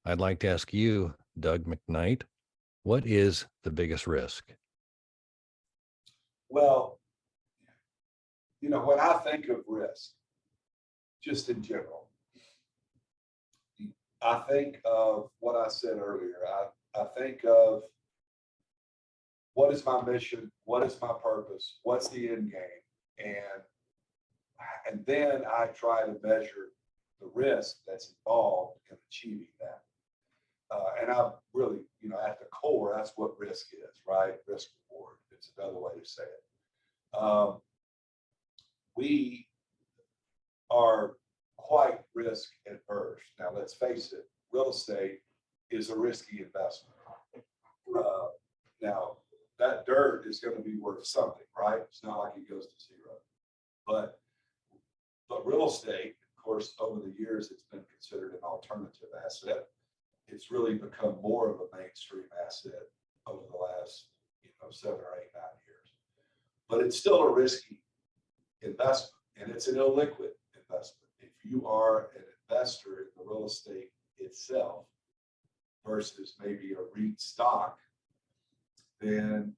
I'd like to ask you, Doug McKnight, what is the biggest risk? Well, when I think of risk, just in general, I think of what I said earlier. I think of what is my mission, what is my purpose, what's the end game, and then I try to measure the risk that's involved in achieving that. And I really, at the core, that's what risk is, right? Risk reward. It's another way to say it. We are quite risk adverse. Now, let's face it, real estate is a risky investment. Now, that dirt is going to be worth something, right? It's not like it goes to zero. But real estate, of course, over the years, it's been considered an alternative asset. It's really become more of a mainstream asset over the last, 7 or 8, 9 years. But it's still a risky investment, and it's an illiquid investment. If you are an investor in the real estate itself versus maybe a REIT stock, then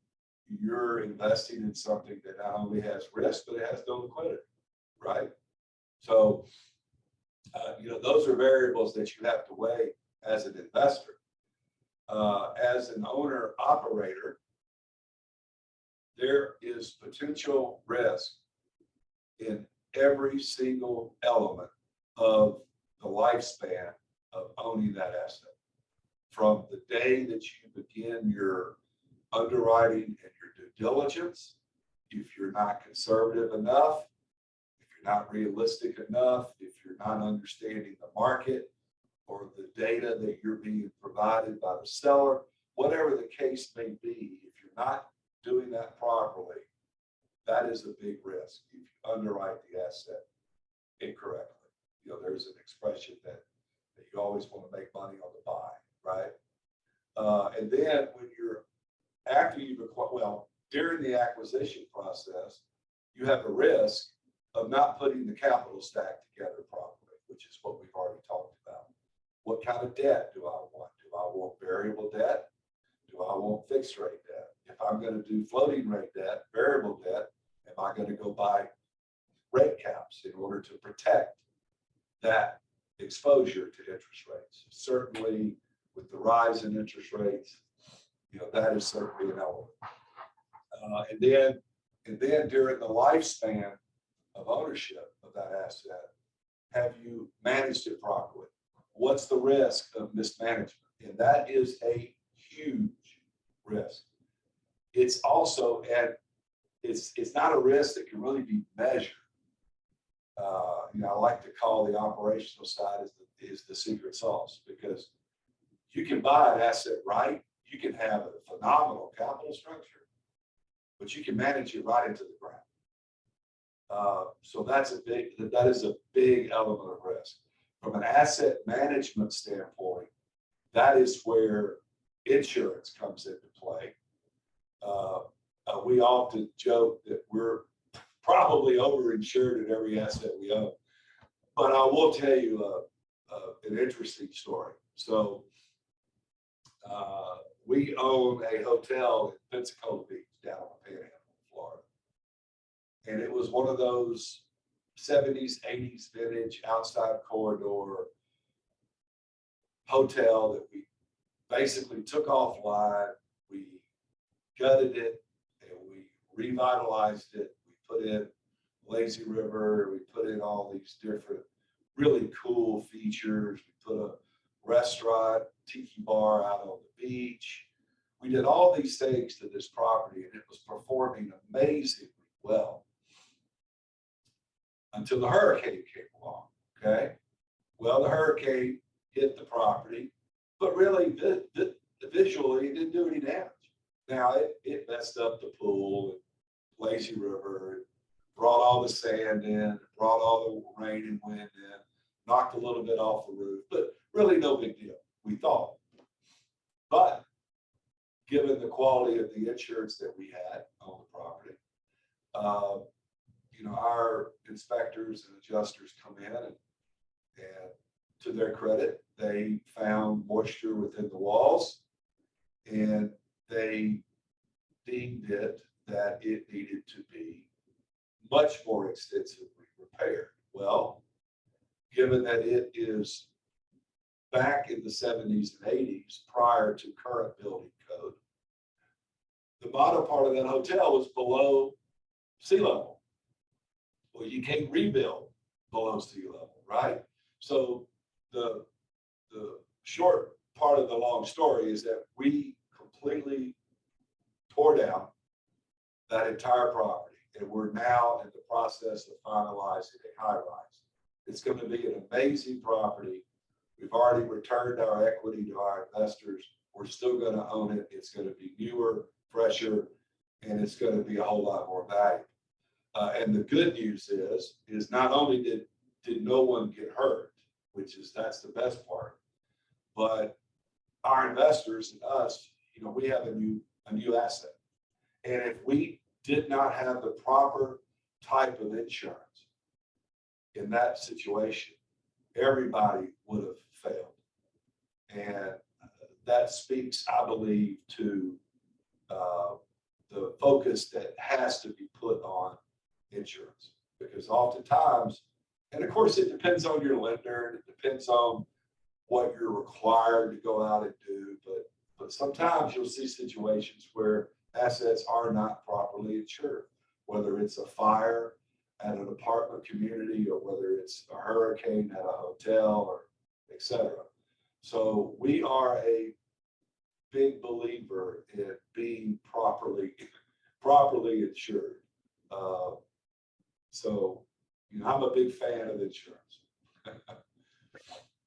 you're investing in something that not only has risk, but it has no liquidity, right? So, those are variables that you have to weigh as an investor. As an owner operator, there is potential risk in every single element of the lifespan of owning that asset. From the day that you begin your underwriting and your due diligence, if you're not conservative enough, if you're not realistic enough, if you're not understanding the market or the data that you're being provided by the seller, whatever the case may be, if you're not doing that properly, that is a big risk if you underwrite the asset incorrectly. There's an expression that you always want to make money on the buy, right? And then when during the acquisition process, you have a risk of not putting the capital stack together properly, which is what we've already talked about. What kind of debt do I want? Do I want variable debt? Do I want fixed rate debt? If I'm going to do floating rate debt, variable debt, am I going to go buy rate caps in order to protect that exposure to interest rates? Certainly, with the rise in interest rates, that is certainly an element. And then during the lifespan of ownership of that asset, have you managed it properly? What's the risk of mismanagement? And that is a huge risk. It's also, and it's not a risk that can really be measured. I like to call the operational side is the secret sauce, because you can buy an asset right, you can have a phenomenal capital structure, but you can manage it right into the ground. So that is a big element of risk. From an asset management standpoint, that is where insurance comes into play. We often joke that we're probably overinsured in every asset we own. But I will tell you an interesting story. So we own a hotel in Pensacola Beach down on the Panhandle of Florida. And it was one of those 70s, 80s vintage outside corridor hotel that we basically took offline. We gutted it and we revitalized it. We put in lazy river. We put in all these different really cool features. We put a restaurant, tiki bar out on the beach. We did all these things to this property, and it was performing amazingly well until the hurricane came along. Okay, well, the hurricane hit the property, but really visually it didn't do any damage. Now it messed up the pool and lazy river, brought all the sand in, brought all the rain and wind in, knocked a little bit off the roof, but really no big deal, we thought. But given the quality of the insurance that we had on the property, our inspectors and adjusters come in, and to their credit, they found within the walls, and they deemed it that it needed to be much more extensively repaired. Well, given that it is back in the 70s and 80s prior to current building code, the bottom part of that hotel was below sea level. Well, you can't rebuild below sea level, right? So the short part of the long story is that we completely tore down that entire property, and we're now in the process of finalizing a high rise. It's going to be an amazing property. We've already returned our equity to our investors. We're still going to own it. It's going to be newer, fresher, and it's going to be a whole lot more valuable. And the good news is not only did no one get hurt, that's the best part, but our investors and us, we have a new asset. And if we did not have the proper type of insurance in that situation, everybody would have failed. And that speaks, I believe, to the focus that has to be put on insurance. Because oftentimes, and of course it depends on your lender, and it depends on what you're required to go out and do, but sometimes you'll see situations where assets are not properly insured, whether it's a fire at an apartment community or whether it's a hurricane at a hotel or et cetera. So we are a big believer in being properly insured. So I'm a big fan of insurance.